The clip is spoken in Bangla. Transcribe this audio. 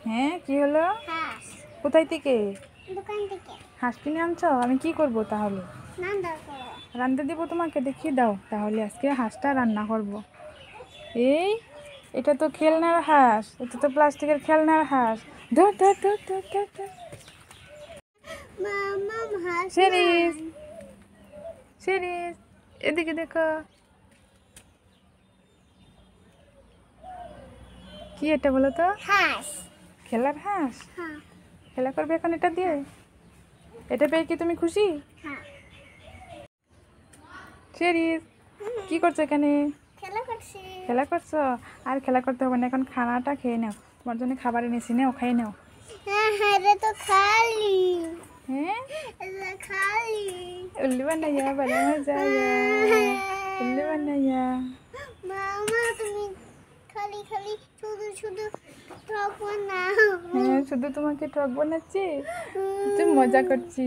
হ্যাঁ, কি হলো? কোথায় থেকে? দোকান থেকে হাঁস কিনে আনছো? আমি কি করব তাহলে? রান্না দিব তোমাকে, দেখিয়ে দাও তাহলে। আজকে হাঁসটা রান্না করব। এই, এটা তো খেলনার হাঁস, এটা তো প্লাস্টিকের খেলনার হাঁস। ধর ধর ধর ধর ধর ধর। সিরিজ সিরিজ, এদিকে দেখো। কি এটা বলো তো? হাঁস। খেলার হাঁস? হ্যাঁ খেলা করবে এখন এটা দিয়ে? এটা পেয়ে কি তুমি খুশি? হ্যাঁ। সিরিজ, কি করছো এখানে? খেলা করছি। খেলা করছো? আর খেলা করতে হবে না, এখন খানাটা খেয়ে নাও। তোমার জন্য খাবার এনেছি, নাও খাই নাও। হ্যাঁ হ্যাঁ, এটা তো খালি। হ্যাঁ, এটা খালি। उल्लू बनाया, बड़ा मजा आया। उल्लू बनाया। মামা, তুমি খালি খালি শুধু শুধু টক বানাও। হ্যাঁ, শুধু তোমাকে টক বানাচ্ছি, তুই মজা করছি।